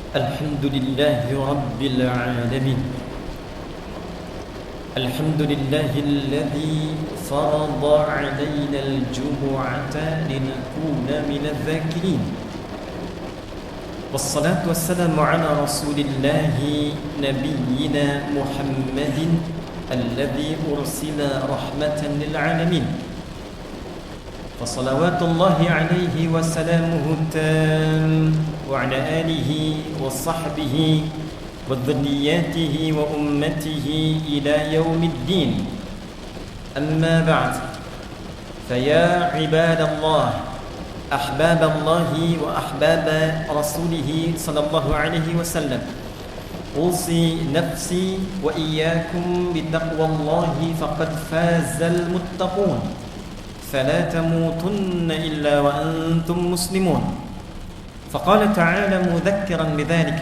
الحمد لله رب العالمين. الحمد لله الذي فرض علينا الجمعة لنكون من الذاكرين، والصلاة والسلام على رسول الله نبينا محمد الذي أرسل رحمة للعالمين، فصلوات الله عليه وسلامه التام وعلى آله وصحبه وذرياته وأمته إلى يوم الدين. أما بعد، فيا عباد الله، أحباب الله وأحباب رسوله صلى الله عليه وسلم، أوصي نفسي وإياكم بتقوى الله فقد فاز المتقون، فلا تموتن إلا وأنتم مسلمون. فقال تعالى مذكرا بذلك: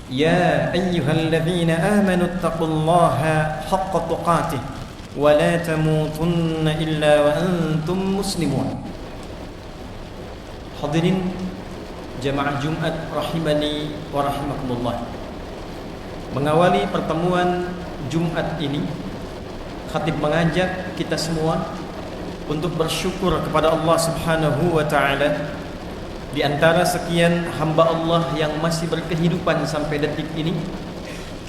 يا أيها الذين آمنوا اتقوا الله حق تقاته ولا تموتن إلا وأنتم مسلمون. Hadirin jamaah Jumat rahimani wa rahimakumullah. Mengawali pertemuan Jumat ini, khatib mengajak kita semua untuk bersyukur kepada Allah Subhanahu wa taala. Di antara sekian hamba Allah yang masih berkehidupan sampai detik ini,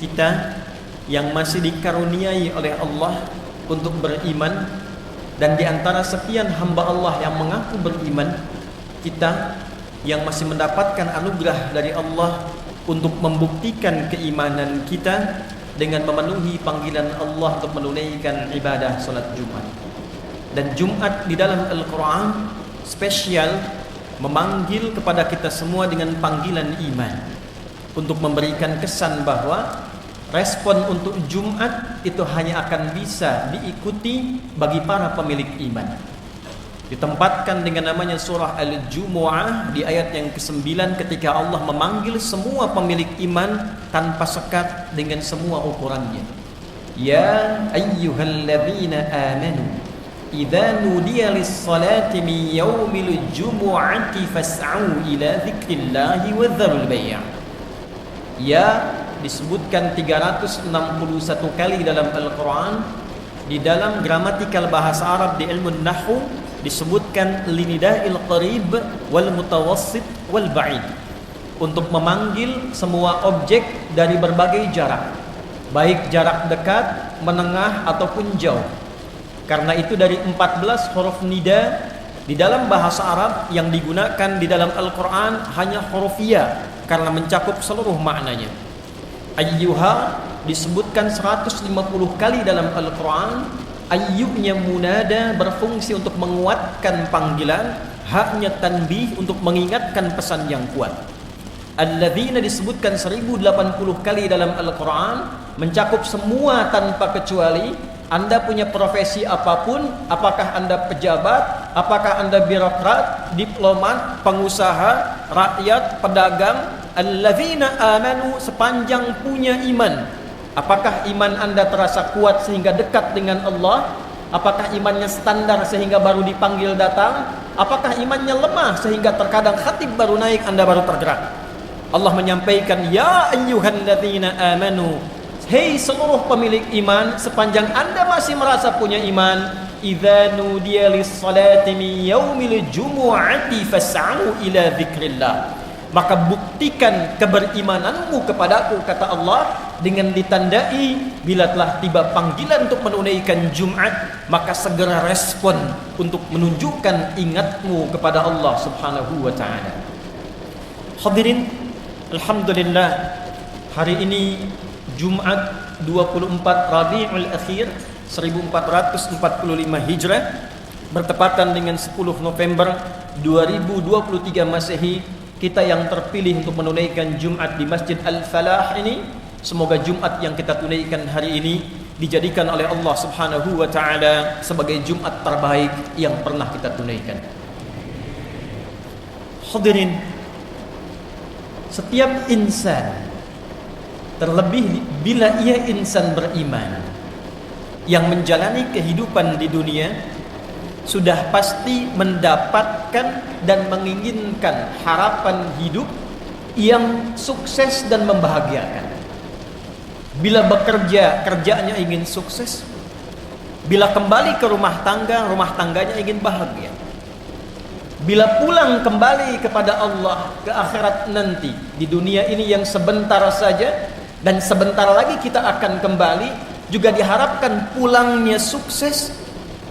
kita yang masih dikaruniai oleh Allah untuk beriman, dan di antara sekian hamba Allah yang mengaku beriman, kita yang masih mendapatkan anugerah dari Allah untuk membuktikan keimanan kita dengan memenuhi panggilan Allah untuk menunaikan ibadah salat Jumat. Dan Jumat di dalam Al-Quran spesial memanggil kepada kita semua dengan panggilan iman, untuk memberikan kesan bahwa respon untuk Jumat itu hanya akan bisa diikuti bagi para pemilik iman. Ditempatkan dengan namanya surah Al-Jumu'ah di ayat yang ke-9 ketika Allah memanggil semua pemilik iman tanpa sekat dengan semua ukurannya. Ya ayyuhalladzina amanu idza nudiya lis-salati min yaumil jumu'ati fas'au ila dzikrillahi wa dzarul bai'. Ya disebutkan 361 kali dalam Al-Quran. Di dalam gramatikal bahasa Arab di ilmu nahwu disebutkan linida'il qarib wal mutawassit wal ba'id, untuk memanggil semua objek dari berbagai jarak, baik jarak dekat, menengah ataupun jauh. Karena itu dari 14 huruf nida di dalam bahasa Arab yang digunakan di dalam Al-Quran hanya huruf ya, karena mencakup seluruh maknanya. Ayyuha disebutkan 150 kali dalam Al-Quran. Ayyunya munada berfungsi untuk menguatkan panggilan, haknya tanbih untuk mengingatkan pesan yang kuat. Alladzina disebutkan 1080 kali dalam Al-Quran, mencakup semua tanpa kecuali. Anda punya profesi apapun, apakah Anda pejabat, apakah Anda birokrat, diplomat, pengusaha, rakyat, pedagang, alladzina amanu, sepanjang punya iman. Apakah iman Anda terasa kuat sehingga dekat dengan Allah? Apakah imannya standar sehingga baru dipanggil datang? Apakah imannya lemah sehingga terkadang khatib baru naik Anda baru tergerak? Allah menyampaikan, ya ayyuhalladzina amanu, hei seluruh pemilik iman, sepanjang Anda masih merasa punya iman, idza nudiya lis-salati min yaumil jumu'ati fas'au ila dzikrillah, maka buktikan keberimananmu kepadaku, kata Allah, dengan ditandai bila telah tiba panggilan untuk menunaikan Jumat, maka segera respon untuk menunjukkan ingatmu kepada Allah Subhanahu wa taala. Hadirin, alhamdulillah, hari ini Jumat 24 Rabiul Akhir 1445 Hijrah, bertepatan dengan 10 November 2023 Masehi. Kita yang terpilih untuk menunaikan Jumat di Masjid Al-Falah ini, semoga Jumat yang kita tunaikan hari ini dijadikan oleh Allah Subhanahu wa taala sebagai Jumat terbaik yang pernah kita tunaikan. Hadirin, setiap insan, terlebih bila ia insan beriman yang menjalani kehidupan di dunia, pasti mendapatkan dan menginginkan harapan hidup yang sukses dan membahagiakan. Bila bekerja, kerjanya ingin sukses. Bila kembali ke rumah tangganya ingin bahagia. Bila pulang kembali kepada Allah ke akhirat nanti, di dunia ini yang sebentar saja dan sebentar lagi kita akan kembali, juga diharapkan pulangnya sukses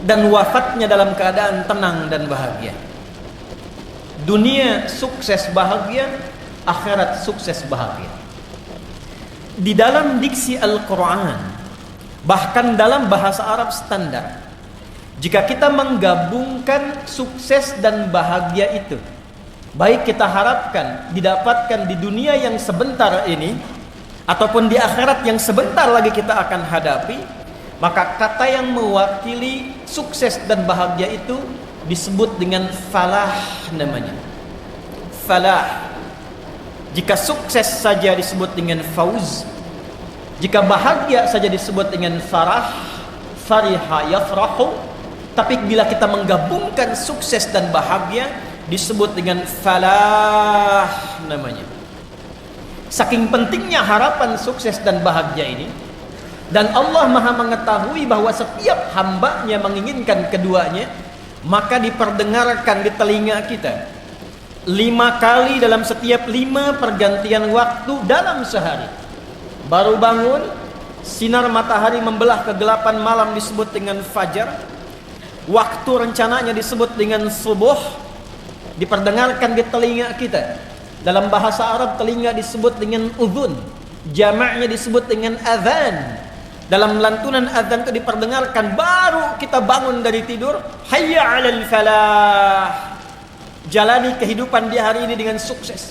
dan wafatnya dalam keadaan tenang dan bahagia. Dunia sukses bahagia, akhirat sukses bahagia. Di dalam diksi Al-Quran, bahkan dalam bahasa Arab standar, jika kita menggabungkan sukses dan bahagia itu, baik kita harapkan didapatkan di dunia yang sebentar ini ataupun di akhirat yang sebentar lagi kita akan hadapi, maka kata yang mewakili sukses dan bahagia itu disebut dengan falah namanya. Falah. Jika sukses saja disebut dengan fauz, jika bahagia saja disebut dengan farah, fariha yafrahu. Tapi bila kita menggabungkan sukses dan bahagia disebut dengan falah namanya. Saking pentingnya harapan sukses dan bahagia ini, dan Allah Maha mengetahui bahwa setiap hambanya menginginkan keduanya, maka diperdengarkan di telinga kita 5 kali dalam setiap 5 pergantian waktu dalam sehari. Baru bangun, sinar matahari membelah kegelapan malam disebut dengan fajar. Waktu rencananya disebut dengan subuh, diperdengarkan di telinga kita. Dalam bahasa Arab telinga disebut dengan udhun, jamaknya disebut dengan azan. Dalam lantunan azan itu diperdengarkan baru kita bangun dari tidur, hayya 'alal falah. Jalani kehidupan di hari ini dengan sukses.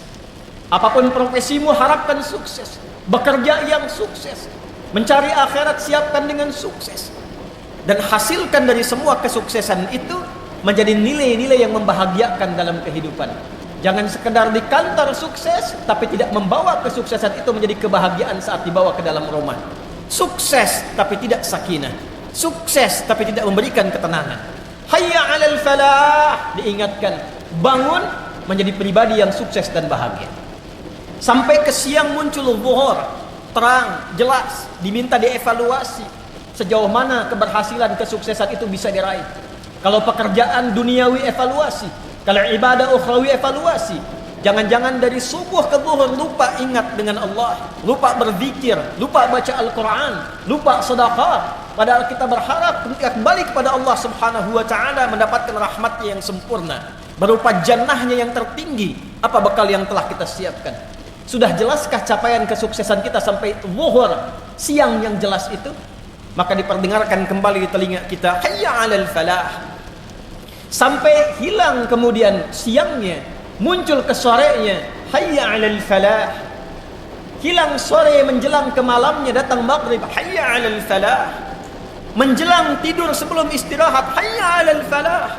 Apapun profesimu harapkan sukses. Bekerja yang sukses. Mencari akhirat siapkan dengan sukses. Dan hasilkan dari semua kesuksesan itu menjadi nilai-nilai yang membahagiakan dalam kehidupan. Jangan sekedar di kantor sukses tapi tidak membawa kesuksesan itu menjadi kebahagiaan saat dibawa ke dalam rumah. Sukses tapi tidak sakinah. Sukses tapi tidak memberikan ketenangan. Hayya 'alal falah, diingatkan, bangun menjadi pribadi yang sukses dan bahagia. Sampai ke siang muncul zuhur, terang, jelas, diminta dievaluasi. Sejauh mana keberhasilan kesuksesan itu bisa diraih. Kalau pekerjaan duniawi evaluasi, kalau ibadah ukhrawi evaluasi. Jangan-jangan dari subuh ke zuhur lupa ingat dengan Allah, lupa berzikir, lupa baca Al-Quran, lupa sedekah. Padahal kita berharap ketika kembali kepada Allah Subhanahu wa taala mendapatkan rahmatnya yang sempurna, berupa jannahnya yang tertinggi. Apa bekal yang telah kita siapkan? Sudah jelaskah capaian kesuksesan kita sampai zuhur, siang yang jelas itu? Maka diperdengarkan kembali di telinga kita, hayya 'alal falah. Sampai hilang kemudian siangnya, muncul ke sorenya, hayya 'alal falah. Hilang sore menjelang ke malamnya, datang maghrib, hayya 'alal falah. Menjelang tidur sebelum istirahat, hayya 'alal falah.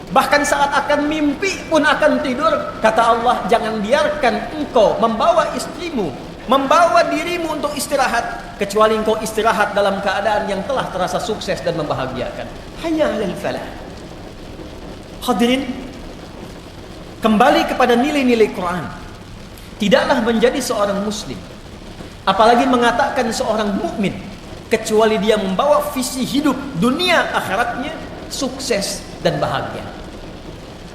Bahkan saat akan mimpi pun akan tidur, kata Allah, jangan biarkan engkau membawa istrimu, membawa dirimu untuk istirahat, kecuali engkau istirahat dalam keadaan yang telah terasa sukses dan membahagiakan. Hayya 'alal falah. Hadirin, kembali kepada nilai-nilai Quran. Tidaklah menjadi seorang muslim, apalagi mengatakan seorang mukmin, kecuali dia membawa visi hidup dunia akhiratnya sukses dan bahagia.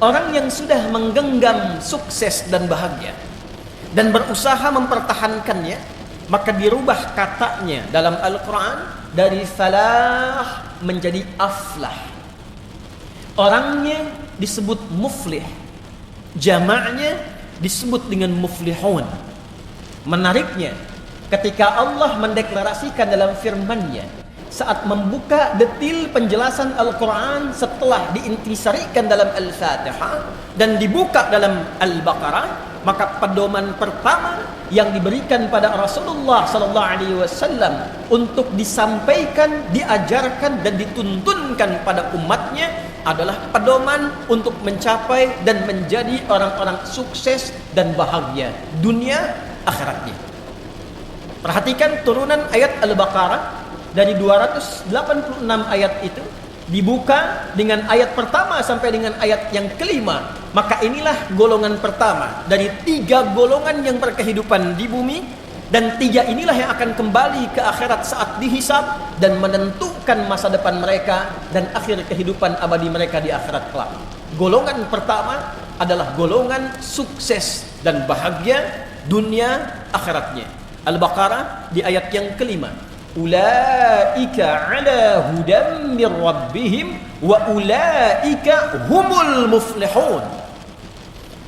Orang yang sudah menggenggam sukses dan bahagia dan berusaha mempertahankannya, maka dirubah katanya dalam Al-Quran dari falah menjadi aflah. Orangnya disebut muflih, jamaknya disebut dengan muflihun. Menariknya, ketika Allah mendeklarasikan dalam firman-Nya saat membuka detil penjelasan Al-Quran setelah diintisarikan dalam Al-Fatihah dan dibuka dalam Al-Baqarah, maka pedoman pertama yang diberikan pada Rasulullah sallallahu alaihi wasallam untuk disampaikan, diajarkan dan dituntunkan pada umatnya adalah pedoman untuk mencapai dan menjadi orang-orang sukses dan bahagia dunia akhiratnya. Perhatikan turunan ayat Al-Baqarah. Dari 286 ayat itu dibuka dengan ayat pertama sampai dengan ayat yang kelima. Maka inilah golongan pertama dari 3 golongan yang berkehidupan di bumi, dan 3 inilah yang akan kembali ke akhirat saat dihisab dan menentukan masa depan mereka dan akhir kehidupan abadi mereka di akhirat kelak. Golongan pertama adalah golongan sukses dan bahagia dunia akhiratnya. Al-Baqarah di ayat yang kelima. Ulaika ala hudam mir rabbihim wa ulaika humul muflihun.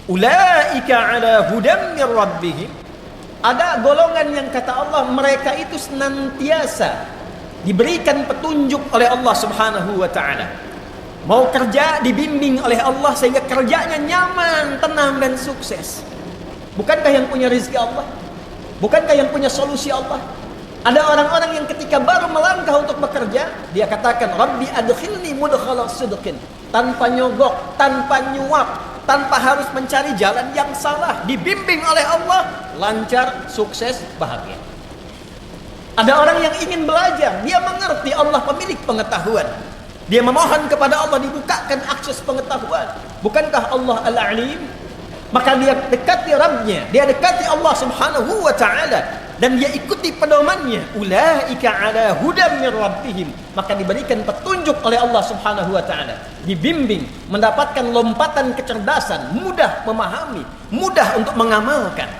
Ulaika ala hudam mir rabbihim. Ada golongan yang kata Allah mereka itu senantiasa diberikan petunjuk oleh Allah Subhanahu wa taala. Mau kerja dibimbing oleh Allah sehingga kerjanya nyaman, tenang dan sukses. Bukankah yang punya rezeki Allah? Bukankah yang punya solusi Allah? Ada orang-orang yang ketika baru melangkah untuk bekerja, dia katakan, Rabbi adkhilni mudkhala sidqin. Tanpa nyogok, tanpa nyuap, tanpa harus mencari jalan yang salah. Dibimbing oleh Allah, lancar, sukses, bahagia. Ada orang yang ingin belajar, dia mengerti Allah pemilik pengetahuan. Dia memohon kepada Allah dibukakan akses pengetahuan. Bukankah Allah Al-Alim? Maka dia dekati Rabbnya, dia dekati Allah Subhanahu wa ta'ala, dan dia ikuti pedomannya. Ulaika ala hudam min rabbihim. Maka diberikan petunjuk oleh Allah Subhanahu wa ta'ala, dibimbing, mendapatkan lompatan kecerdasan, mudah memahami, mudah untuk mengamalkan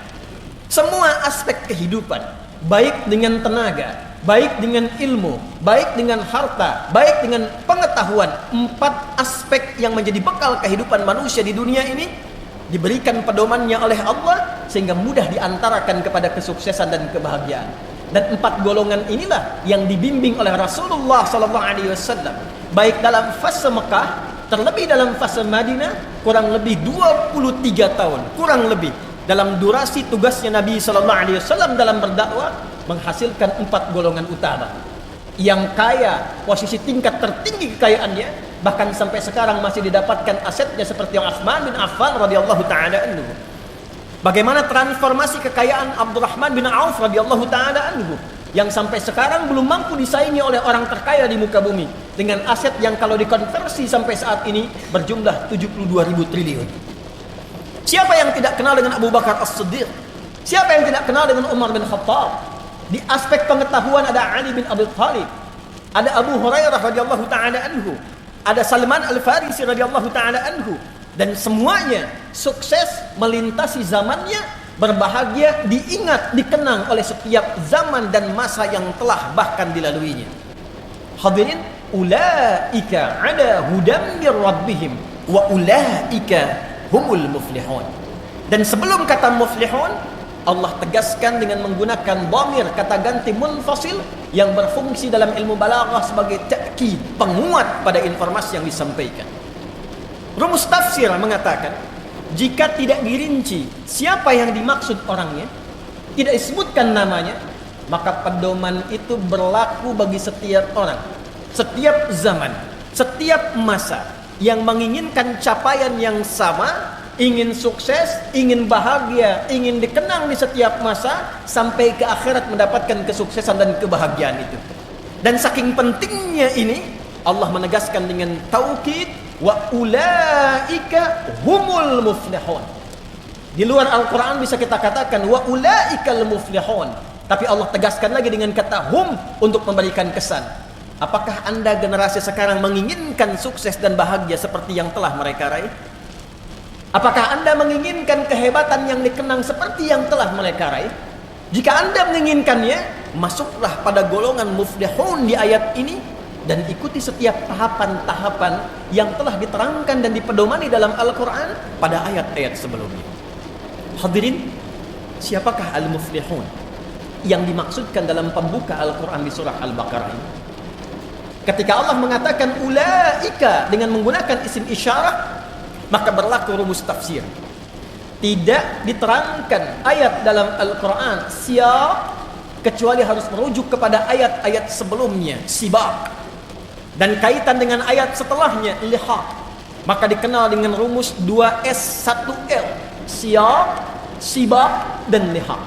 semua aspek kehidupan, baik dengan tenaga, baik dengan ilmu, baik dengan harta, baik dengan pengetahuan. 4 aspek yang menjadi bekal kehidupan manusia di dunia ini diberikan pedomannya oleh Allah sehingga mudah diantarakan kepada kesuksesan dan kebahagiaan. Dan 4 golongan inilah yang dibimbing oleh Rasulullah SAW, baik dalam fase Mekah, terlebih dalam fase Madinah, kurang lebih 23 tahun, kurang lebih dalam durasi tugasnya Nabi SAW dalam berdakwah, menghasilkan 4 golongan utama yang kaya, posisi tingkat tertinggi kekayaannya, bahkan sampai sekarang masih didapatkan asetnya seperti yang Utsman bin Affan radhiyallahu taala anhu. Bagaimana transformasi kekayaan Abdurrahman bin Auf radhiyallahu taala anhu yang sampai sekarang belum mampu disaingi oleh orang terkaya di muka bumi dengan aset yang kalau dikonversi sampai saat ini berjumlah 72.000 triliun. Siapa yang tidak kenal dengan Abu Bakar As-Siddiq? Siapa yang tidak kenal dengan Umar bin Khattab? Di aspek pengetahuan ada Ali bin Abi Thalib, ada Abu Hurairah radhiyallahu taala anhu, ada Salman Al-Farisi radhiyallahu taala anhu, dan semuanya sukses melintasi zamannya, berbahagia, diingat, dikenang oleh setiap zaman dan masa yang telah bahkan dilaluinya. Hadirin, ulaika ala hudam mir rabbihim wa ulaika humul muflihun. Dan sebelum kata muflihun, Allah tegaskan dengan menggunakan dhamir, kata ganti munfasil yang berfungsi dalam ilmu balaghah sebagai ta'kid, penguat pada informasi yang disampaikan. Rumus tafsir mengatakan, jika tidak dirinci siapa yang dimaksud orangnya, tidak disebutkan namanya, maka pedoman itu berlaku bagi setiap orang, setiap zaman, setiap masa yang menginginkan capaian yang sama, ingin sukses, ingin bahagia, ingin dikenang di setiap masa sampai ke akhirat mendapatkan kesuksesan dan kebahagiaan itu. Dan saking pentingnya ini, Allah menegaskan dengan taukid, wa ulaika humul muflihun. Di luar Al-Quran bisa kita katakan wa ulaikal muflihun, tapi Allah tegaskan lagi dengan kata hum untuk memberikan kesan. Apakah Anda generasi sekarang menginginkan sukses dan bahagia seperti yang telah mereka raih? Apakah Anda menginginkan kehebatan yang dikenang seperti yang telah mereka raih? Jika Anda menginginkannya, masuklah pada golongan muflihun di ayat ini dan ikuti setiap tahapan-tahapan yang telah diterangkan dan dipedomani dalam Al-Quran pada ayat-ayat sebelumnya. Hadirin, siapakah al-muflihun yang dimaksudkan dalam pembuka Al-Quran di surah Al-Baqarah ini? Ketika Allah mengatakan ulaika dengan menggunakan isim isyarah, maka berlaku rumus tafsir. Tidak diterangkan ayat dalam Al-Quran siyaq kecuali harus merujuk kepada ayat-ayat sebelumnya, sibaq, dan kaitan dengan ayat setelahnya, lihaq. Maka dikenal dengan rumus 2S 1L, siyaq, sibaq, dan lihaq.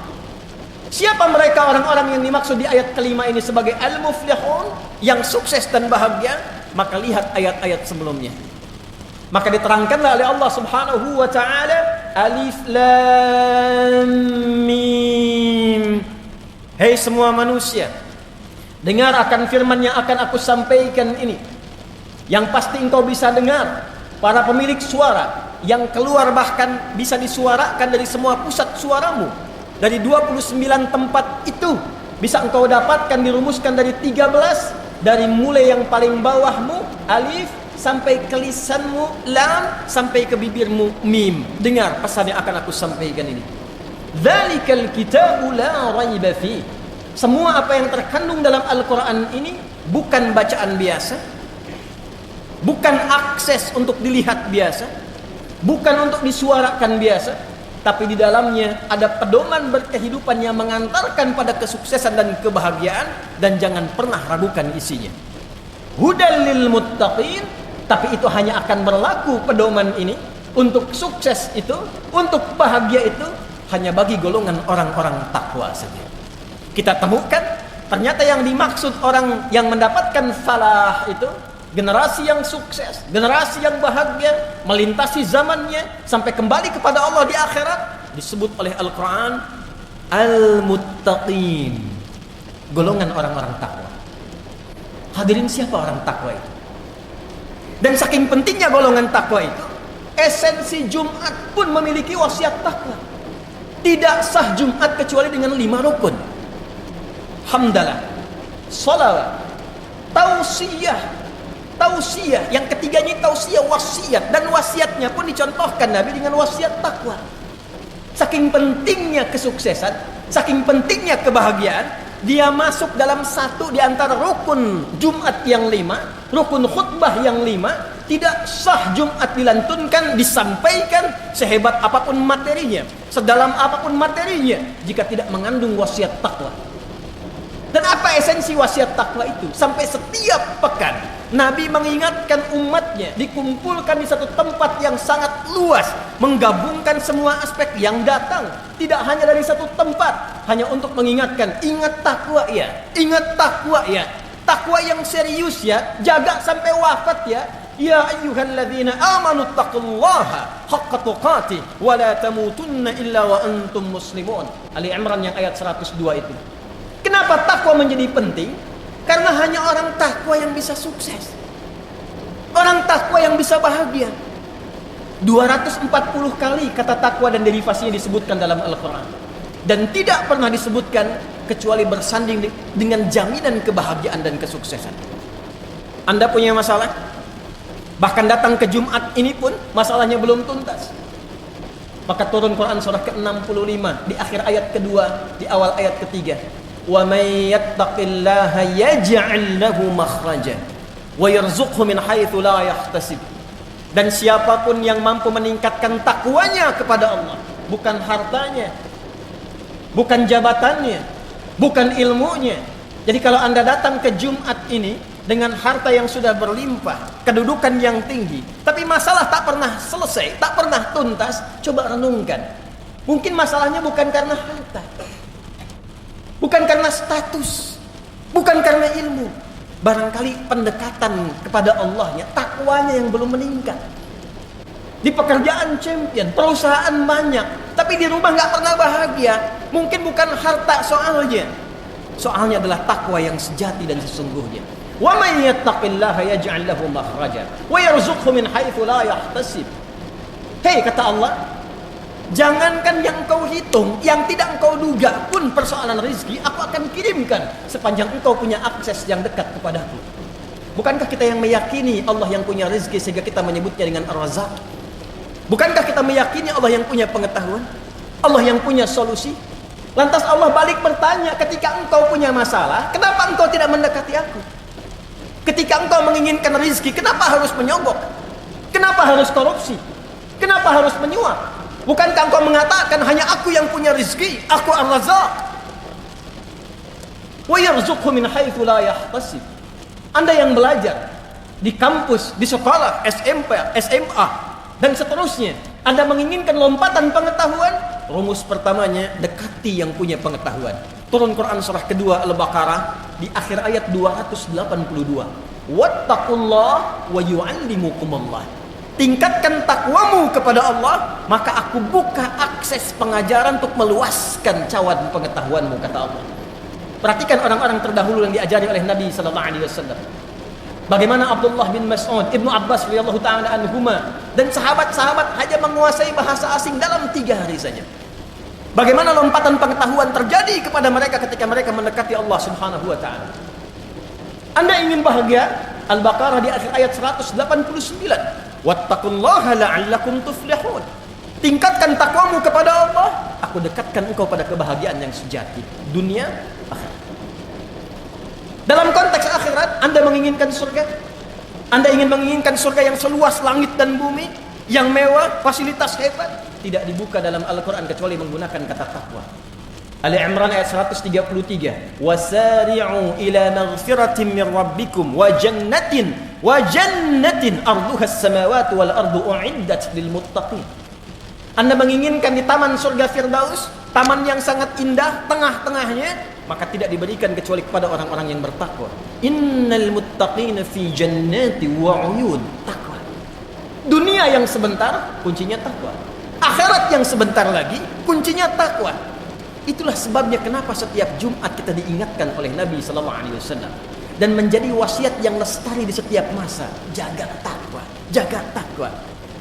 Siapa mereka orang-orang yang dimaksud di ayat kelima ini sebagai al-muflihun, yang sukses dan bahagia? maka lihat ayat-ayat sebelumnya. Maka diterangkanlah oleh Allah Subhanahu wa taala, Alif Lam Mim. Hei semua manusia, dengar akan firman yang akan aku sampaikan ini. Yang pasti engkau bisa dengar, para pemilik suara yang keluar bahkan bisa disuarakan dari semua pusat suaramu. Dari 29 tempat itu bisa engkau dapatkan, dirumuskan dari 13, dari mulai yang paling bawahmu alif sampai ke lisanmu lam, sampai ke bibirmu mim. Dengar pesan yang akan aku sampaikan ini. Dzalikal kitabu la raiba fi. Semua apa yang terkandung dalam Al-Qur'an ini bukan bacaan biasa, bukan akses untuk dilihat biasa, bukan untuk disuarakan biasa, tapi di dalamnya ada pedoman berkehidupan yang mengantarkan pada kesuksesan dan kebahagiaan, dan jangan pernah ragukan isinya. Hudal lil muttaqin, tapi itu hanya akan berlaku pedoman ini untuk sukses itu, untuk bahagia itu hanya bagi golongan orang-orang takwa saja. Kita temukan ternyata yang dimaksud orang yang mendapatkan falah itu generasi yang sukses, generasi yang bahagia, melintasi zamannya sampai kembali kepada Allah di akhirat, disebut oleh Al-Quran Al-Muttaqin, golongan orang-orang takwa. Hadirin, siapa orang takwa itu? Dan saking pentingnya golongan takwa itu, esensi Jumat pun memiliki wasiat takwa. Tidak sah Jumat kecuali dengan 5 rukun: hamdalah, salawat, tausiyah. Tausiah, yang ketiganya tausiah wasiat, dan wasiatnya pun dicontohkan Nabi dengan wasiat takwa. Saking pentingnya kesuksesan, saking pentingnya kebahagiaan, dia masuk dalam satu di antara rukun Jumat yang 5, rukun khutbah yang 5. Tidak sah Jumat dilantunkan, disampaikan sehebat apapun materinya, sedalam apapun materinya, jika tidak mengandung wasiat takwa. Dan apa esensi wasiat takwa itu? Sampai setiap pekan Nabi mengingatkan umatnya, dikumpulkan di satu tempat yang sangat luas, menggabungkan semua aspek yang datang, tidak hanya dari satu tempat, hanya untuk mengingatkan, ingat takwa ya, ingat takwa ya, takwa yang serius ya, jaga sampai wafat ya. Ya ayyuhalladzina amanu taqullaha haqqa tuqatih wa la tamutunna illa wa antum muslimun. Ali Imran yang ayat 102 itu. Kenapa takwa menjadi penting? Karena hanya orang takwa yang bisa sukses, orang takwa yang bisa bahagia. 240 kali kata takwa dan derivasinya disebutkan dalam Al-Quran, dan tidak pernah disebutkan kecuali bersanding dengan jaminan kebahagiaan dan kesuksesan. Anda punya masalah, bahkan datang ke Jumat ini pun masalahnya belum tuntas, maka turun Quran surah ke-65 di akhir ayat kedua, di awal ayat ketiga. Wa may yattaqillaha yaj'al lahu makhraja wa yarzuqhu min haitsu la yahtasib. Dan siapapun yang mampu meningkatkan takwanya kepada Allah, bukan hartanya, bukan jabatannya, bukan ilmunya. Jadi kalau Anda datang ke Jumat ini dengan harta yang sudah berlimpah, kedudukan yang tinggi, tapi masalah tak pernah selesai, tak pernah tuntas, coba renungkan. Mungkin masalahnya bukan karena harta, bukan karena status, bukan karena ilmu. Barangkali pendekatan kepada Allahnya, takwanya yang belum meningkat. Di pekerjaan champion, perusahaan banyak, tapi di rumah gak pernah bahagia. Mungkin bukan harta soalnya, soalnya adalah takwa yang sejati dan sesungguhnya. Wa may yattaqillaha yaj'al lahu makhraja wa yarzuqhu min haitsu la yahtasib. Hei, kata Allah, jangankan yang kau hitung, yang tidak engkau duga pun persoalan rezeki aku akan kirimkan sepanjang engkau punya akses yang dekat kepadaku. Bukankah kita yang meyakini Allah yang punya rezeki sehingga kita menyebutnya dengan Ar-Razzaq? Bukankah kita meyakini Allah yang punya pengetahuan, Allah yang punya solusi? Lantas Allah balik bertanya, ketika engkau punya masalah, kenapa engkau tidak mendekati aku? Ketika engkau menginginkan rezeki, kenapa harus menyogok? Kenapa harus korupsi? Kenapa harus menyuap? Bukankah engkau mengatakan hanya aku yang punya rezeki, aku Ar-Razzaq? Wa yarzuqhu min haitsu la yahtasib. Anda yang belajar di kampus, di sekolah, SMP, SMA dan seterusnya, Anda menginginkan lompatan pengetahuan, rumus pertamanya dekati yang punya pengetahuan. Turun Quran surah kedua Al-Baqarah di akhir ayat 282. Wattaqullah wa yu'allimukumullah. Tingkatkan takwamu kepada Allah, maka aku buka akses pengajaran untuk meluaskan cawan pengetahuanmu, kata Allah. Perhatikan orang-orang terdahulu yang diajari oleh Nabi sallallahu alaihi wasallam. Bagaimana Abdullah bin Mas'ud, Ibnu Abbas radhiyallahu taala anhuma, dan sahabat-sahabat hanya menguasai bahasa asing dalam 3 hari saja. Bagaimana lompatan pengetahuan terjadi kepada mereka ketika mereka mendekati Allah Subhanahu wa taala. Anda ingin bahagia? Al-Baqarah di akhir ayat 189. Wattaqullaha la'allakum tuflihun. Tingkatkan takwamu kepada Allah, aku dekatkan engkau pada kebahagiaan yang sejati, dunia akhirat. Dalam konteks akhirat, Anda menginginkan surga? Anda ingin menginginkan surga yang seluas langit dan bumi, yang mewah, fasilitas hebat? Tidak dibuka dalam Al-Quran kecuali menggunakan kata takwa. Ali Imran ayat 133. Wasari'u ila maghfiratin min rabbikum wa jannatin arduha as-samawati wal ardu u'iddat lil muttaqin. Anda menginginkan di taman surga Firdaus, taman yang sangat indah, tengah-tengahnya, maka tidak diberikan kecuali kepada orang-orang yang bertakwa. Innal muttaqina fi jannati wa 'uyun. Takwa. Dunia yang sebentar, kuncinya takwa. Akhirat yang sebentar lagi, kuncinya takwa. Itulah sebabnya kenapa setiap Jumat kita diingatkan oleh Nabi sallallahu alaihi wasallam dan menjadi wasiat yang lestari di setiap masa. Jaga takwa, jaga takwa.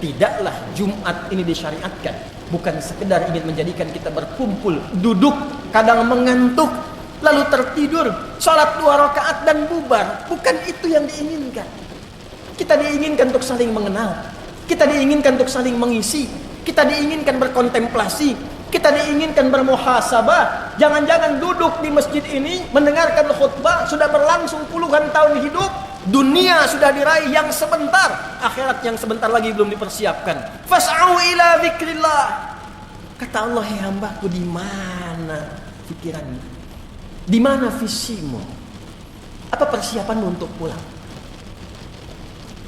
Tidaklah Jumat ini disyariatkan bukan sekedar ingin menjadikan kita berkumpul, duduk, kadang mengantuk, lalu tertidur, salat 2 rakaat dan bubar. Bukan itu yang diinginkan. Kita diinginkan untuk saling mengenal. Kita diinginkan untuk saling mengisi. Kita diinginkan berkontemplasi. Kita diinginkan bermuhasabah. Jangan-jangan duduk di masjid ini mendengarkan khutbah sudah berlangsung puluhan tahun hidup, dunia sudah diraih yang sebentar, akhirat yang sebentar lagi belum dipersiapkan. Fas'au ila dzikrillah. Kata Allah, "Hai hambaku, di mana pikiranmu? Di mana visimu? Apa persiapanmu untuk pulang?"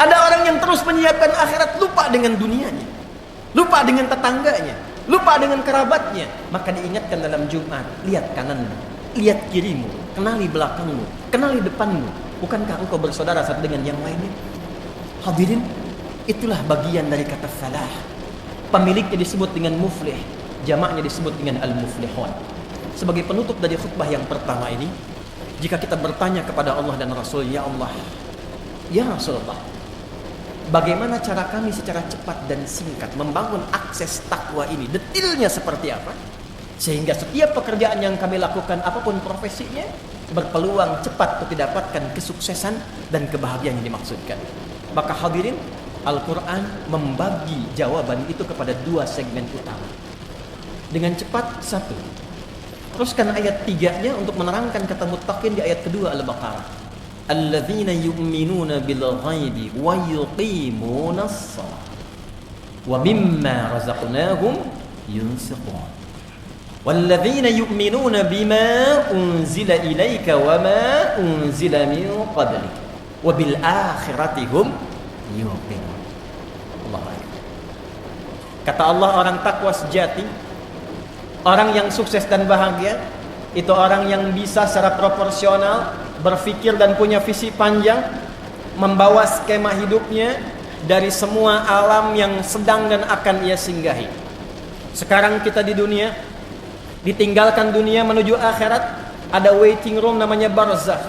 Ada orang yang terus menyiapkan akhirat, lupa dengan dunianya, lupa dengan tetangganya, lupa dengan kerabatnya. Maka diingatkan dalam Jumat, lihat kananmu, lihat kirimu, kenali belakangmu, kenali depanmu. Bukankah engkau bersaudara satu dengan yang lainnya? Hadirin, itulah bagian dari kata falah. Pemiliknya disebut dengan muflih, jamaknya disebut dengan al-muflihun. Sebagai penutup dari khutbah yang pertama ini, jika kita bertanya kepada Allah dan Rasul, ya Allah, ya Rasulullah, bagaimana cara kami secara cepat dan singkat membangun akses takwa ini? Detailnya seperti apa? Sehingga setiap pekerjaan yang kami lakukan, apapun profesinya, berpeluang cepat untuk didapatkan kesuksesan dan kebahagiaan yang dimaksudkan. Maka hadirin, Al-Quran membagi jawaban itu kepada 2 segmen utama. Dengan cepat, 1. Teruskan ayat 3-nya untuk menerangkan kata muttaqin di ayat kedua Al-Baqarah. Alladzina yu'minuna bil ghaibi wa yuqimuna shalah wa mimma razaqnahum yunfiqun. Walladzina yu'minuna bima unzila ilaika wa ma unzila min qablik wa bil akhirati hum yuqinun. Allah. Kata Allah, orang takwa sejati, orang yang sukses dan bahagia, itu orang yang bisa secara proporsional berpikir dan punya visi panjang, membawa skema hidupnya dari semua alam yang sedang dan akan ia singgahi. Sekarang kita di dunia, ditinggalkan dunia menuju akhirat, ada waiting room namanya barzakh.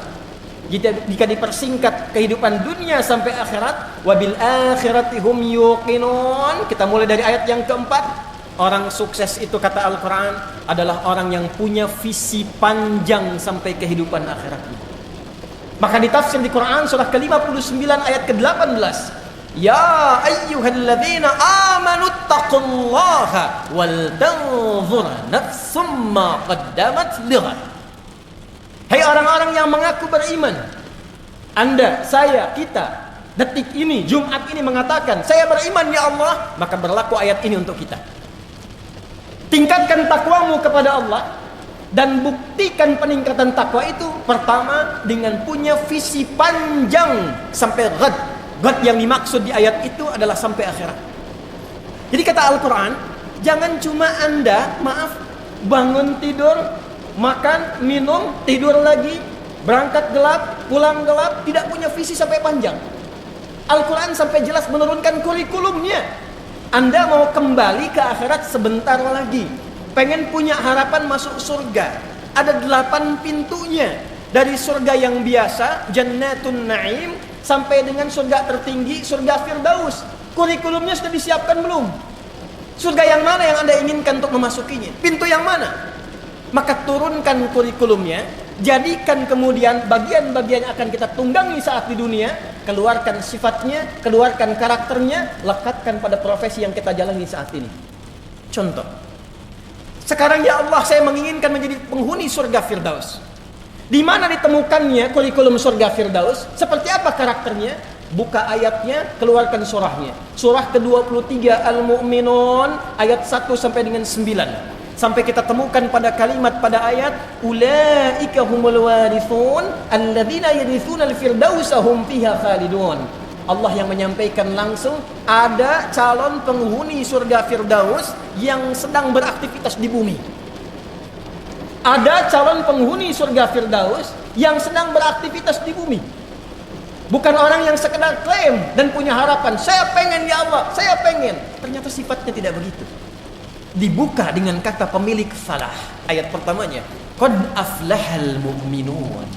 Jika dipersingkat kehidupan dunia sampai akhirat, wabil akhirati hum yuqinun. Kita mulai dari ayat yang keempat. Orang sukses itu, kata Al-Quran, adalah orang yang punya visi panjang sampai kehidupan akhiratnya. Maka ditafsir di Quran surah ke-59 ayat ke-18. Ya ayyuhalladzina amanu taqullaha wal tanzur nafsum ma qaddamat lighad. Hai orang-orang yang mengaku beriman. Anda, saya, kita, detik ini, Jumat ini mengatakan, saya beriman ya Allah, maka berlaku ayat ini untuk kita. Tingkatkan takwamu kepada Allah dan buktikan peningkatan takwa itu pertama dengan punya visi panjang sampai ghad. Ghad yang dimaksud di ayat itu adalah sampai akhirat. Jadi kata Al-Quran, jangan cuma Anda, bangun tidur, makan, minum, tidur lagi, Berangkat gelap, pulang gelap, tidak punya visi sampai panjang. Al-Quran sampai jelas menurunkan kurikulumnya. Anda mau kembali ke akhirat sebentar lagi, pengen punya harapan masuk surga, ada 8 pintunya. Dari surga yang biasa, Jannatun Na'im, sampai dengan surga tertinggi, surga Firdaus. Kurikulumnya sudah disiapkan belum? Surga yang mana yang Anda inginkan untuk memasukinya? Pintu yang mana? Maka turunkan kurikulumnya, jadikan kemudian bagian-bagian yang akan kita tunggangi saat di dunia, keluarkan sifatnya, keluarkan karakternya, lekatkan pada profesi yang kita jalani saat ini. Contoh, sekarang ya Allah, saya menginginkan menjadi penghuni surga Firdaus. Di mana ditemukannya kurikulum surga Firdaus? Seperti apa karakternya? Buka ayatnya, keluarkan surahnya. Surah ke-23 Al-Mu'minun ayat 1 sampai dengan 9. Sampai kita temukan pada kalimat pada ayat, ulaika humul warithun alladzina yarithuna al-firdausa hum fiha khalidun. Allah yang menyampaikan langsung, ada calon penghuni surga Firdaus yang sedang beraktivitas di bumi. Ada calon penghuni surga Firdaus yang sedang beraktivitas di bumi. Bukan orang yang sekedar klaim dan punya harapan, saya pengen ya Allah, saya pengen. Ternyata sifatnya tidak begitu. Dibuka dengan kata pemilik falah. Ayat pertamanya, qad aflahal mu'minun.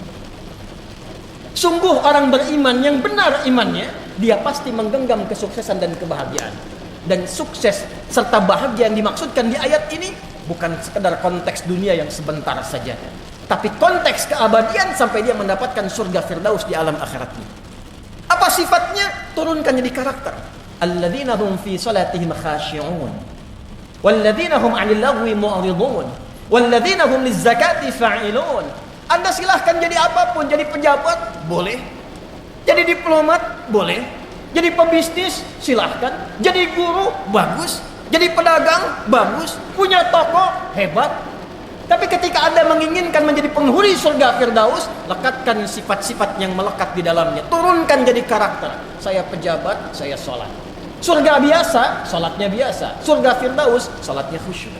Sungguh orang beriman yang benar imannya, dia pasti menggenggam kesuksesan dan kebahagiaan. Dan sukses serta bahagia yang dimaksudkan di ayat ini bukan sekedar konteks dunia yang sebentar saja, tapi konteks keabadian sampai dia mendapatkan surga Firdaus di alam akhiratnya. Apa sifatnya? Turunkan jadi karakter. Alladzina hum fi salatihim khashi'un, walladzina hum 'anil lagwi mu'ridun, walladzina hum lizzakati fa'ilun. Anda silahkan jadi apapun, jadi pejabat boleh, jadi diplomat boleh, jadi pebisnis silahkan, jadi guru bagus, jadi pedagang bagus, punya toko hebat. Tapi ketika Anda menginginkan menjadi penghuni surga Firdaus, lekatkan sifat-sifat yang melekat di dalamnya. Turunkan jadi karakter. Saya pejabat, saya sholat. Surga biasa, sholatnya biasa. Surga Firdaus, sholatnya khusyuk.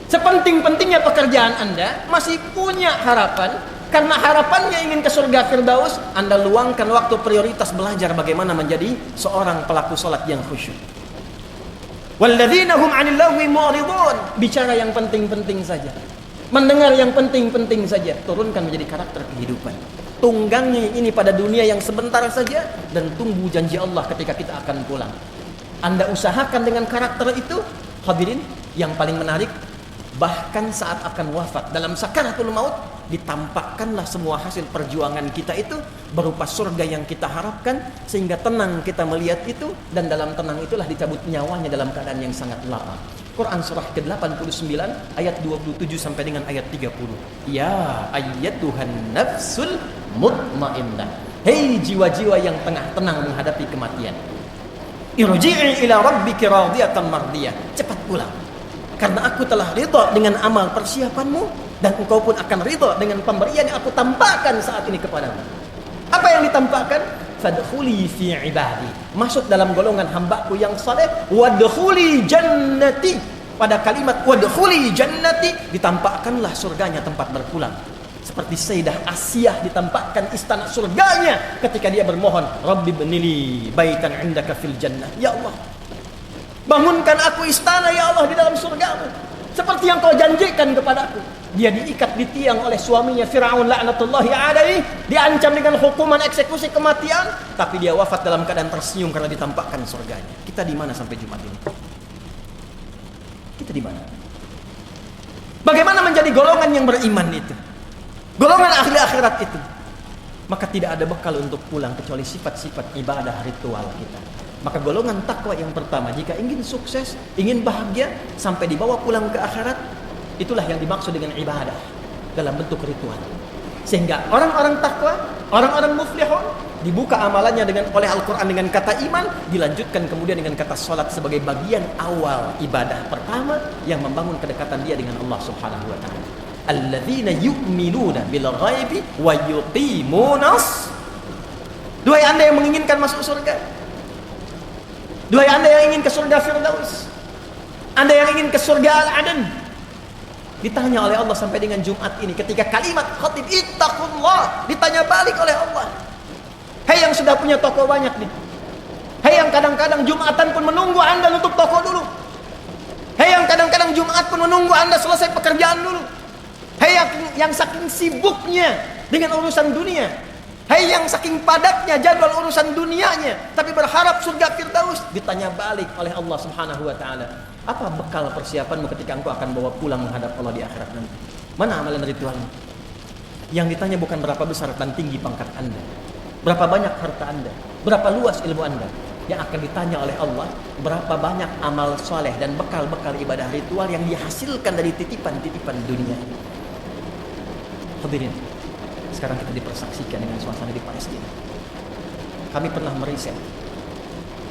Sepenting-pentingnya pekerjaan Anda, masih punya harapan. Karena harapannya ingin ke surga Firdaus, Anda luangkan waktu prioritas belajar bagaimana menjadi seorang pelaku sholat yang khusyuk. Walladzina hum 'anil lagwi mu'ridun. Bicara yang penting-penting saja, mendengar yang penting-penting saja. Turunkan menjadi karakter kehidupan. Tunggangi ini pada dunia yang sebentar saja, dan tunggu janji Allah ketika kita akan pulang. Anda usahakan dengan karakter itu. Hadirin, yang paling menarik, bahkan saat akan wafat, dalam sakaratul maut, ditampakkanlah semua hasil perjuangan kita itu berupa surga yang kita harapkan, sehingga tenang kita melihat itu, dan dalam tenang itulah dicabut nyawanya dalam keadaan yang sangat lapang. Quran surah ke-89 ayat 27 sampai dengan ayat 30. Ya ayyatuhan nafsul mutmainnah. Hei jiwa-jiwa yang tengah tenang menghadapi kematian. Irji'i ila rabbiki radiyatan mardiyah. Cepat pulang, karena aku telah ridha dengan amal persiapanmu, dan engkau pun akan ridha dengan pemberian yang aku tampakkan saat ini kepadamu. Apa yang ditampakkan? Fadkhuli fi ibadi. Masuk dalam golongan hambaku yang saleh. Wadkhuli jannati. Pada kalimat wadkhuli jannati ditampakkanlah surganya tempat berpulang. Seperti Sayyidah Asiyah ditampakkan istana surganya ketika dia bermohon, Rabbi bnili baitan indaka fil jannah. Ya Allah, bangunkan aku istana ya Allah di dalam surgamu, seperti yang kau janjikan kepadaku. Dia diikat di tiang oleh suaminya Fir'aun laknatullahi alaihi, diancam dengan hukuman eksekusi kematian, tapi dia wafat dalam keadaan tersenyum karena ditampakkan surganya. Kita di mana sampai Jumat ini? Kita di mana? Bagaimana menjadi golongan yang beriman itu? Golongan ahli akhirat itu? Maka tidak ada bekal untuk pulang kecuali sifat-sifat ibadah ritual kita. Maka golongan takwa yang pertama, jika ingin sukses, ingin bahagia, sampai dibawa pulang ke akhirat, itulah yang dimaksud dengan ibadah dalam bentuk ritual. Sehingga orang-orang takwa, orang-orang muflihun, dibuka amalannya oleh Al-Quran dengan kata iman, dilanjutkan kemudian dengan kata salat sebagai bagian awal ibadah pertama yang membangun kedekatan dia dengan Allah Subhanahu wa taala. Alladzina yu'minuna bil ghaibi wa yuqimunas. Duhai Anda yang menginginkan masuk surga, duhai Anda yang ingin ke surga Firdaus, Anda yang ingin ke surga Al-Adan, Ditanya oleh Allah sampai dengan Jumat ini, ketika kalimat khatib ittaqullah ditanya balik oleh Allah. Hei yang sudah punya toko banyak nih. Hei yang kadang-kadang Jumatan pun menunggu Anda nutup toko dulu. Hei yang kadang-kadang Jumat pun menunggu Anda selesai pekerjaan dulu. Hei yang saking sibuknya dengan urusan dunia. Hei yang saking padatnya jadwal urusan dunianya, tapi berharap surga Firdaus, ditanya balik oleh Allah Subhanahu wa taala. Apa bekal persiapanmu ketika engkau akan bawa pulang menghadap Allah di akhirat nanti? Mana amalan ritualmu? Yang ditanya bukan berapa besar dan tinggi pangkat Anda, berapa banyak harta Anda, berapa luas ilmu Anda. Yang akan ditanya oleh Allah, berapa banyak amal soleh dan bekal-bekal ibadah ritual yang dihasilkan dari titipan-titipan dunia. Hadirin, sekarang kita dipersaksikan dengan suasana di Palestina. Kami pernah meriset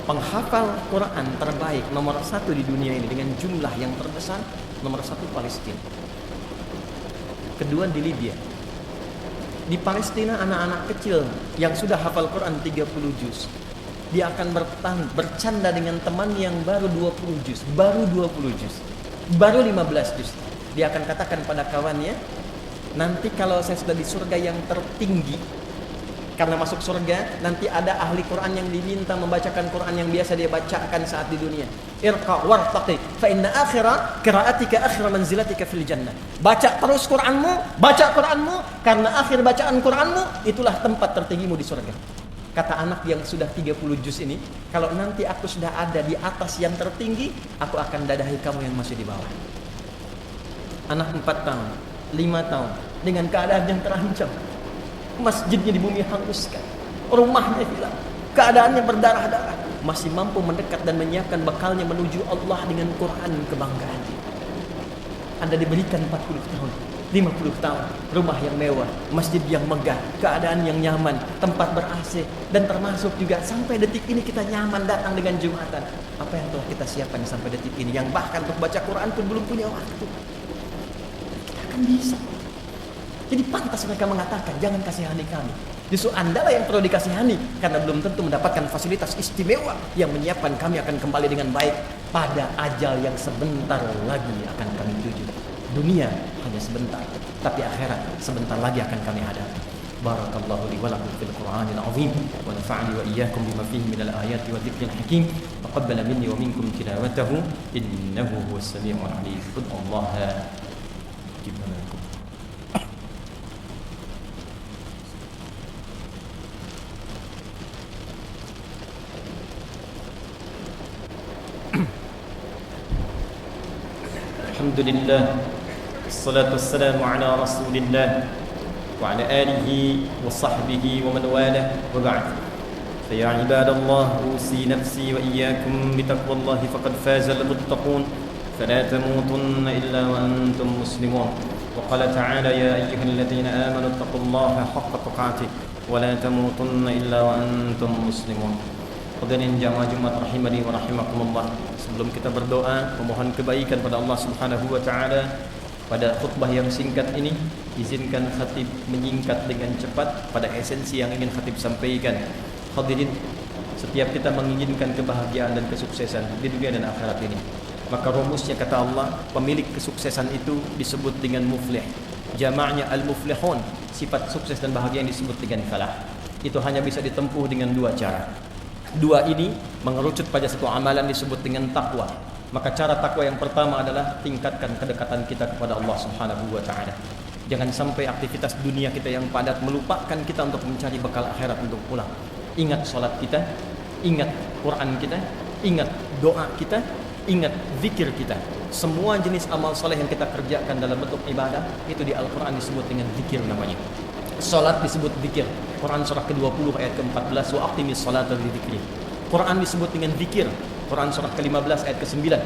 penghafal Quran terbaik nomor 1 di dunia ini dengan jumlah yang terbesar, nomor 1 Palestina. Kedua di Libya. Di Palestina anak-anak kecil yang sudah hafal Quran 30 juz, dia akan bercanda dengan teman yang baru 20 juz, baru 20 juz, baru 15 juz. Dia akan katakan pada kawannya, nanti kalau saya sudah di surga yang tertinggi, karena masuk surga nanti ada ahli Quran yang diminta membacakan Quran yang biasa dia bacakan saat di dunia. Irqa wartaqi fa inna akhira qiraatika akhira manzilatika fil jannah. Baca terus Quranmu, baca Quranmu, karena akhir bacaan Quranmu itulah tempat tertinggimu di surga. Kata anak yang sudah 30 juz ini, kalau nanti aku sudah ada di atas yang tertinggi, aku akan dadahi kamu yang masih di bawah. Anak 4 tahun, 5 tahun, dengan keadaan yang terancam. Masjidnya di bumi hanguskan, rumahnya hilang, keadaannya berdarah-darah, masih mampu mendekat dan menyiapkan bekalnya menuju Allah dengan Quran kebanggaan. Anda diberikan 40 tahun, 50 tahun, rumah yang mewah, masjid yang megah, keadaan yang nyaman, tempat ber-AC, dan termasuk juga sampai detik ini kita nyaman datang dengan Jumatan. Apa yang telah kita siapkan sampai detik ini, yang bahkan untuk baca Quran pun belum punya waktu. Kita akan bisa. Jadi pantas mereka mengatakan, jangan kasihani kami. Justru Anda lah yang perlu dikasihani, karena belum tentu mendapatkan fasilitas istimewa yang menyiapkan kami akan kembali dengan baik pada ajal yang sebentar lagi akan kami tuju. Dunia hanya sebentar, tapi akhirat sebentar lagi akan kami hadapi. Barakallahu li wa lakum fil Qur'anil azim wa nafa'ani wa iyyakum bima fihi minal ayati wa dzikril hakim. Taqabbala minni wa minkum tilawatahu innahu huwas samiul alim. Qudallaha jibalakum. Alhamdulillah, wassalatu wassalamu ala rasulillah wa ala alihi wa sahbihi wa man walah wa ba'd. Fa ya ibadallah, usi nafsi wa iyyakum bi taqwallahi faqad faza al-muttaqun fala tamutunna illa wa antum muslimun. Wa qala ta'ala ya ayyuhalladhina amanu taqullaha haqqa tuqatih wa la tamutunna illa wa antum muslimun. Hadirin jamaah Jumat rahimani wa rahimakumullah. Sebelum kita berdoa memohon kebaikan pada Allah Subhanahu wa taala, pada khutbah yang singkat ini izinkan khatib menyingkat dengan cepat pada esensi yang ingin khatib sampaikan. Hadirin, setiap kita menginginkan kebahagiaan dan kesuksesan di dunia dan akhirat ini, maka rumusnya kata Allah, pemilik kesuksesan itu disebut dengan muflih. Jamaknya al-muflihun, sifat sukses dan bahagia yang disebut dengan falah. Itu hanya bisa ditempuh dengan dua cara. Dua ini mengerucut pada satu amalan disebut dengan takwa. Maka cara takwa yang pertama adalah tingkatkan kedekatan kita kepada Allah Subhanahu wa taala. Jangan sampai aktivitas dunia kita yang padat melupakan kita untuk mencari bekal akhirat untuk pulang. Ingat salat kita, ingat Quran kita, ingat doa kita, ingat zikir kita. Semua jenis amal saleh yang kita kerjakan dalam bentuk ibadah itu di Al-Qur'an disebut dengan zikir namanya. Salat disebut zikir. Quran surah ke-20 ayat ke-14, wa aqimis salata li dzikri. Quran disebut dengan zikir. Quran surah ke-15 ayat ke-9,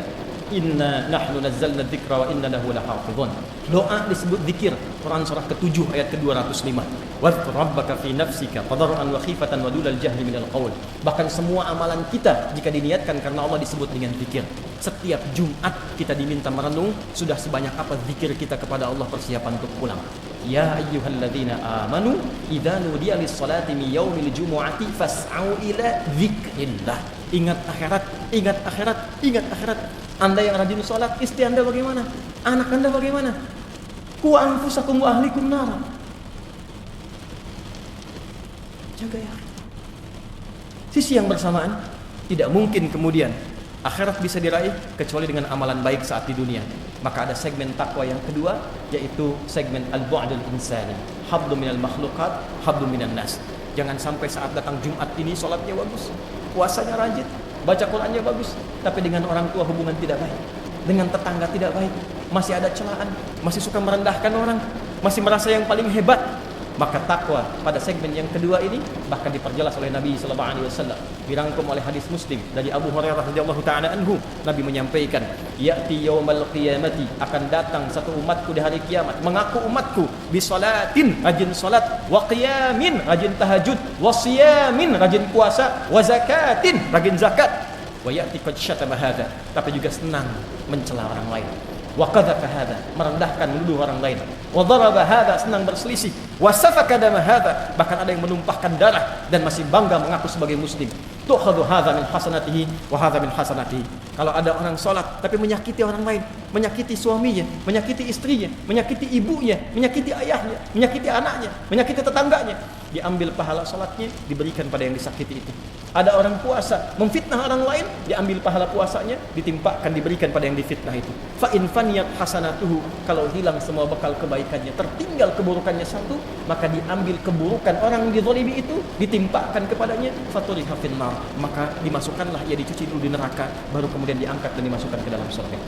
inna nahnu nazzalna dzikra wa inna lahu lahafizun. Doa disebut zikir. Quran surah ke-7 ayat ke-205, wadhkur rabbaka fi nafsika tadarruan wa khifatan wa dunal jahri minal qaul. Bahkan semua amalan kita jika diniatkan karena Allah disebut dengan zikir. Setiap Jumat kita diminta merenung sudah sebanyak apa zikir kita kepada Allah persiapan untuk pulang. Ya ayyuhalladzina amanu idza nudiya lis-salati min yaumil jumu'ati fas'au ila dzikrillah. Ingat akhirat, ingat akhirat, ingat akhirat. Anda yang rajin salat, istri Anda bagaimana? Anak Anda bagaimana? Ku anfusakum wa ahlikum nar. Jaga ya. Sisi yang bersamaan, tidak mungkin kemudian akhirat bisa diraih kecuali dengan amalan baik saat di dunia. Maka ada segmen takwa yang kedua, yaitu segmen al-bu'dul insani. Habdu minal makhluqat, habdu minan nas. Jangan sampai saat datang Jumat ini sholatnya bagus, puasanya rajin, baca Qurannya bagus, tapi dengan orang tua hubungan tidak baik, dengan tetangga tidak baik, masih ada celaan, masih suka merendahkan orang, masih merasa yang paling hebat. Maka takwa pada segmen yang kedua ini bahkan diperjelas oleh Nabi sallallahu alaihi wasallam, dirangkum oleh hadis Muslim dari Abu Hurairah radhiyallahu taala anhu. Nabi menyampaikan, ya'ti yaumal qiyamati, akan datang satu umatku di hari kiamat, mengaku umatku bi salatin, rajin salat, wa qiyamin, rajin tahajud, wa siyamin, rajin puasa, wa zakatin, rajin zakat, wa ya'ti qad syatama hadza, tapi juga senang mencela orang lain, wa qadhafa hadza, merendahkan menuduh orang lain, wa daraba hadza, senang berselisih, wa safaka dama hadza, bahkan ada yang menumpahkan darah dan masih bangga mengaku sebagai muslim. Tu'khadhu hadza min hasanatihi wa hadza min hasanatihi. Kalau ada orang salat tapi menyakiti orang lain, menyakiti suaminya, menyakiti istrinya, menyakiti ibunya, menyakiti ayahnya, menyakiti anaknya, menyakiti tetangganya, diambil pahala salatnya, diberikan pada yang disakiti itu. Ada orang puasa memfitnah orang lain, diambil pahala puasanya, ditimpakan, diberikan pada yang difitnah itu. Fa in faniyat hasanatuhu, kalau hilang semua bekal kebaikannya, tertinggal keburukannya satu, maka diambil keburukan orang yang dizalimi itu, ditimpakan kepadanya, faturiha finnar, maka dimasukkanlah ia, dicuci dulu di neraka, baru kemudian diangkat dan dimasukkan ke dalam surga.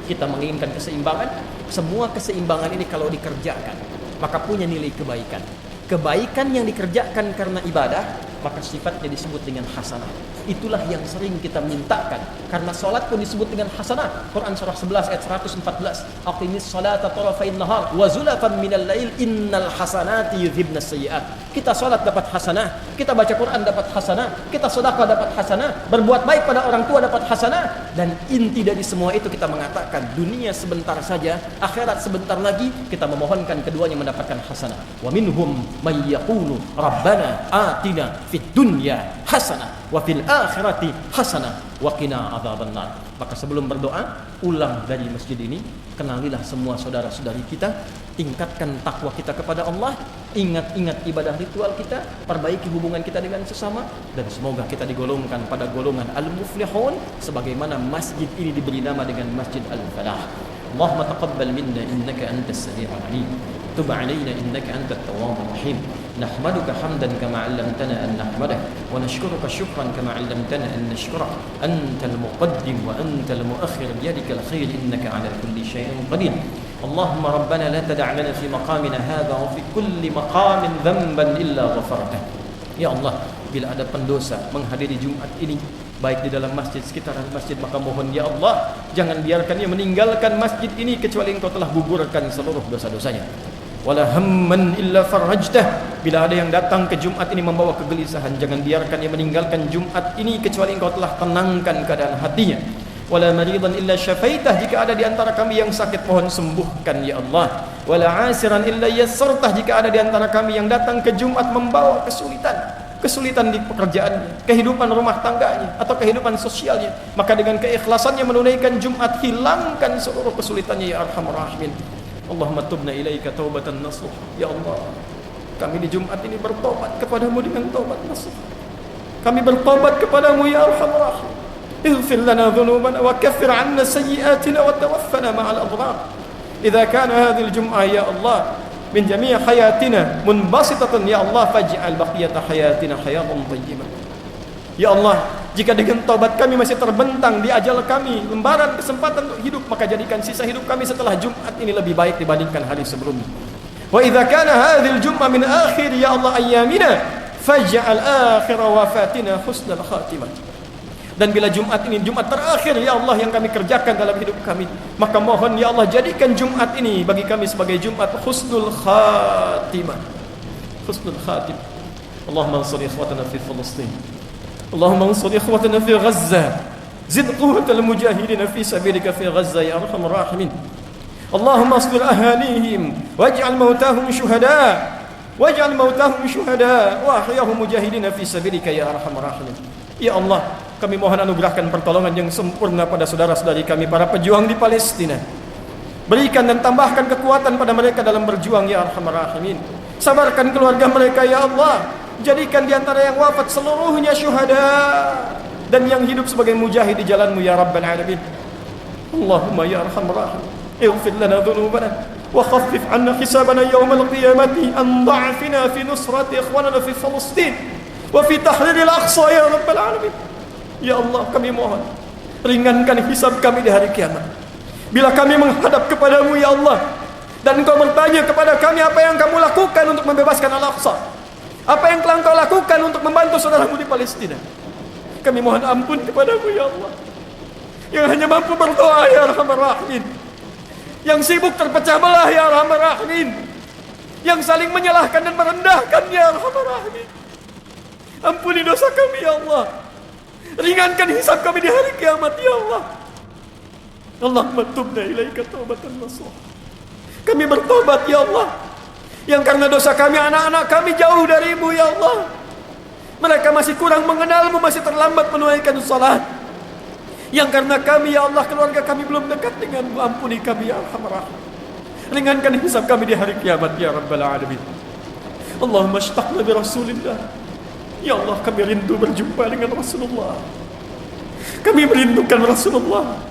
Kita menginginkan keseimbangan. Semua keseimbangan ini kalau dikerjakan, maka punya nilai kebaikan. Kebaikan yang dikerjakan karena ibadah, maka sifatnya disebut dengan hasanah. Itulah yang sering kita mintakan. Karena salat pun disebut dengan hasanah. Quran surah 11 ayat 114. Aqimis salata tarafain nahar wa zulafan minal lail innal hasanati yudhibnas sayyi'at. Kita salat dapat hasanah, kita baca Quran dapat hasanah, kita sedekah dapat hasanah, berbuat baik pada orang tua dapat hasanah, dan inti dari semua itu kita mengatakan dunia sebentar saja, akhirat sebentar lagi, kita memohonkan keduanya mendapatkan hasanah. Wa minhum may yaqulu rabbana atina fid dunya hasanah wa fil akhirati hasanah wa qina adzabannar. Maka sebelum berdoa, ulang dari masjid ini, kenalilah semua saudara-saudari kita, tingkatkan takwa kita kepada Allah, ingat-ingat ibadah ritual kita, perbaiki hubungan kita dengan sesama, dan semoga kita digolongkan pada golongan al-muflihun, sebagaimana masjid ini diberi nama dengan Masjid Al-Falah. Allahumma taqabbal minna innaka antas sami'ul alim. تب علينا إنك أنت التواب الرحيم نحمدك حمدا كما علمتنا أن نحمدك ونشكرك شكرا كما علمتنا أن نشكرك أنت المقدم وأنت المؤخر بيدك الخير إنك على كل شيء قدير اللهم ربنا لا تدع لنا في مقامنا هذا وفي كل مقام ذنبا إلا غفرته. Ya Allah, bila ada pendosa menghadiri Jumat ini, baik di dalam masjid, sekitaran masjid, maka mohon ya Allah, jangan biarkan ia meninggalkan masjid ini kecuali Engkau telah gugurkan seluruh dosa-dosanya. Wala hamman illa farajtah, bila ada yang datang ke Jumat ini membawa kegelisahan, jangan biarkan ia meninggalkan Jumat ini kecuali Engkau telah tenangkan keadaan hatinya. Wala maridan illa syafaitah, jika ada di antara kami yang sakit, mohon sembuhkan ya Allah. Wala asiran illa yassartah, jika ada di antara kami yang datang ke Jumat membawa kesulitan di pekerjaannya, kehidupan rumah tangganya, atau kehidupan sosialnya, maka dengan keikhlasannya menunaikan Jumat, hilangkan seluruh kesulitannya ya Arhamar Rahimin. Allahumma tubna ilaika taubatan nasuh. Ya Allah, kami di Jumat ini bertobat kepadamu dengan taubat nasuh. Kami bertobat kepadamu ya Arhamar Rahim. Ighfir lana dhunubana wa kaffir 'anna sayyi'atina wa tawaffana ma'al abrar. Idza kana hadhihi al-jum'ah ya Allah min jami' hayatina munbasitatan ya Allah, faj'al baqiyata hayatina hayatan thayyibah. Ya Allah, jika dengan taubat kami masih terbentang di ajal kami lembaran kesempatan untuk hidup, maka jadikan sisa hidup kami setelah Jumat ini lebih baik dibandingkan hari sebelumnya. Wa idza kana hadhil jum'ah min akhir ya Allah ayyamina, faj'al akhir wafatina husnal khatimah. Dan bila Jumat ini Jumat terakhir ya Allah yang kami kerjakan dalam hidup kami, maka mohon ya Allah jadikan Jumat ini bagi kami sebagai Jumat husnul khatimah. Husnul khatimah. Allahumma ansur ikhwatana fi Filistin. Allahumma ansur ikhwatana fi Gaza. Zid quwwatal mujahidin fi sabilika fi Gaza ya arhamar rahimin. Allahumma asbir ahalihim waj'al mautahum syuhada. Waj'al mautahum syuhada wa ahyahum mujahidin fi sabilika ya arhamar rahimin. Ya Allah, kami mohon anugerahkan pertolongan yang sempurna pada saudara-saudari kami para pejuang di Palestina. Berikan dan tambahkan kekuatan pada mereka dalam berjuang ya Arhamar Rahimin. Sabarkan keluarga mereka ya Allah. Jadikan di antara yang wafat seluruhnya syuhada dan yang hidup sebagai mujahid di jalan-Mu ya Rabbal Alamin. Allahumma ya Arhamar Rahimin, ighfir lana dhunubana wa khaffif 'anna hisabana yawmal qiyamati an da'afina fi nusrati ikhwanana fi Palestin wa fi tahrir al-Aqsa ya Rabbal Alamin. Ya Allah, kami mohon ringankan hisab kami di hari kiamat. Bila kami menghadap kepadamu ya Allah, dan Engkau bertanya kepada kami apa yang kamu lakukan untuk membebaskan Al-Aqsa, apa yang telah Engkau lakukan untuk membantu saudaramu di Palestina, kami mohon ampun kepadamu ya Allah, yang hanya mampu berdoa ya Arhamar Rahimin, yang sibuk terpecah belah ya Arhamar Rahimin, yang saling menyalahkan dan merendahkan ya Arhamar Rahimin. Ampuni dosa kami ya Allah, ringankan hisab kami di hari kiamat ya Allah. Allahumma tubna ilaika taubatan nasuha. Kami bertobat ya Allah, yang karena dosa kami anak-anak kami jauh darimu ya Allah. Mereka masih kurang mengenalmu, masih terlambat menunaikan salat. Yang karena kami ya Allah, keluarga kami belum dekat denganmu, ampuni kami ya Arhamar Rahim. Ringankan hisab kami di hari kiamat ya Rabbal Alamin. Allahumma ashtaqna bi Rasulillah. Ya Allah, kami rindu berjumpa dengan Rasulullah. Kami merindukan Rasulullah.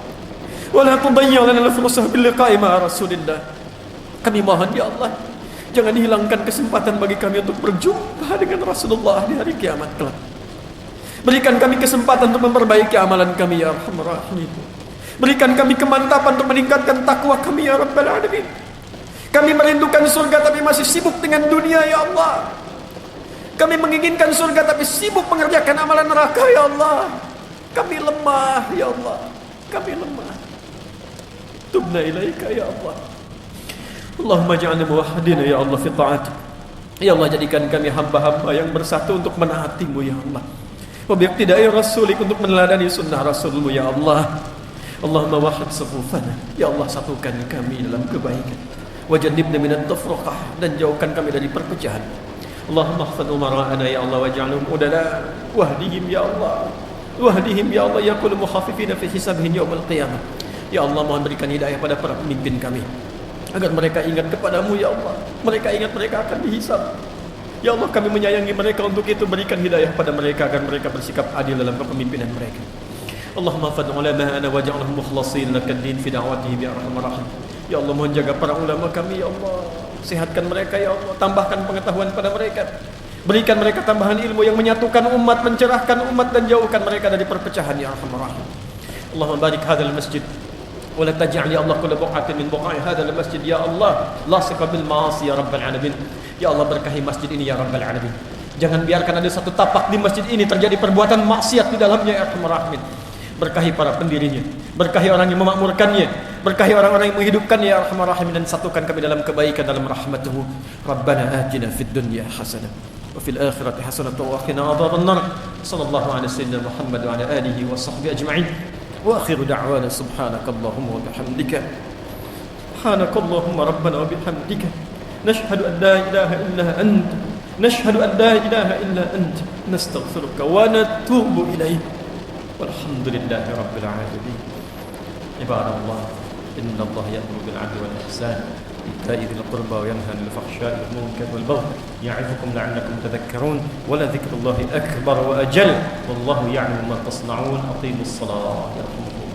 Wala tudayya lana al-fursah bil liqa'i ma'a Rasulillah. Kami mohon ya Allah, jangan hilangkan kesempatan bagi kami untuk berjumpa dengan Rasulullah di hari kiamat kelak. Berikan kami kesempatan untuk memperbaiki amalan kami ya Arhamar Rahimin. Berikan kami kemantapan untuk meningkatkan takwa kami ya Rabbal Alamin. Kami merindukan surga tapi masih sibuk dengan dunia ya Allah. Kami menginginkan surga tapi sibuk mengerjakan amalan neraka ya Allah. Kami lemah ya Allah, kami lemah. Tubna ilaika ya Allah. Allahumma ja'alna muwahhidina ya Allah fi ta'atik. Ya Allah, jadikan kami hamba-hamba yang bersatu untuk menaati-Mu ya Allah. Wa biiqtida'i rasulik, untuk meneladani sunnah Rasul-Mu ya Allah. Allahumma wahhid sufufana. Ya Allah, satukan kami dalam kebaikan. Wa jannibna minat tafruqah, dan jauhkan kami dari perpecahan. Allahumma ihfadh umara'ana ya Allah waj'alhum udala wahdihim ya Allah. Wahdihim ya Allah yaqulu mukhafifina fi hisabihim yaumil qiyamah. Ya Allah, mohon berikan hidayah pada para pemimpin kami, agar mereka ingat kepadamu ya Allah. Mereka ingat mereka akan dihisab. Ya Allah, kami menyayangi mereka, untuk itu berikan hidayah pada mereka agar mereka bersikap adil dalam kepemimpinan mereka. Allahumma fad ulama'ana waj'alhum mukhlasin lakad-din fi da'watihim ya Arhamar Rahim. Ya Allah, mohon jaga para ulama kami ya Allah. Sehatkan mereka ya Allah, tambahkan pengetahuan pada mereka. Berikan mereka tambahan ilmu yang menyatukan umat, mencerahkan umat, dan jauhkan mereka dari perpecahan ya Arhamar Rahim. Allahumma barik hadzal masjid ولا تجعل يا الله كل بقعة من بقاع هذا المسجد يا الله لاصقة بالمعاصي يا رب العالمين. Ya Allah, berkahi masjid ini ya Rabbal Alamin. Jangan biarkan ada satu tapak di masjid ini terjadi perbuatan maksiat di dalamnya ya Arhamar Rahimin. Berkahi para pendirinya, berkahi orang yang memakmurkannya, berkahi orang-orang yang menghidupkannya ya Arhamar Rahimin, dan satukan kami dalam kebaikan dalam rahmat-Mu. Rabbana atina fid dunya hasanah wa fil akhirati hasanah wa qina adzaban nar. Sallallahu alaihi wasallam Muhammad wa ala alihi wa sahbihi ajma'in. وآخر دعوانا سبحانك اللهم وبحمدك سبحانك اللهم ربنا وبحمدك نشهد أن لا إله إلا أنت نشهد أن لا إله إلا أنت نستغفرك ونتوب إليك والحمد لله رب العالمين. عباد الله، إن الله يأمر بالعدل والإحسان وإيتاء ذي القربى وينهى عن الفحشاء والمنكر والبغي يعظكم لعلكم تذكرون ولذكر الله أكبر وأجل والله يعلم ما تصنعون. أقيموا الصلاة يرحمكم.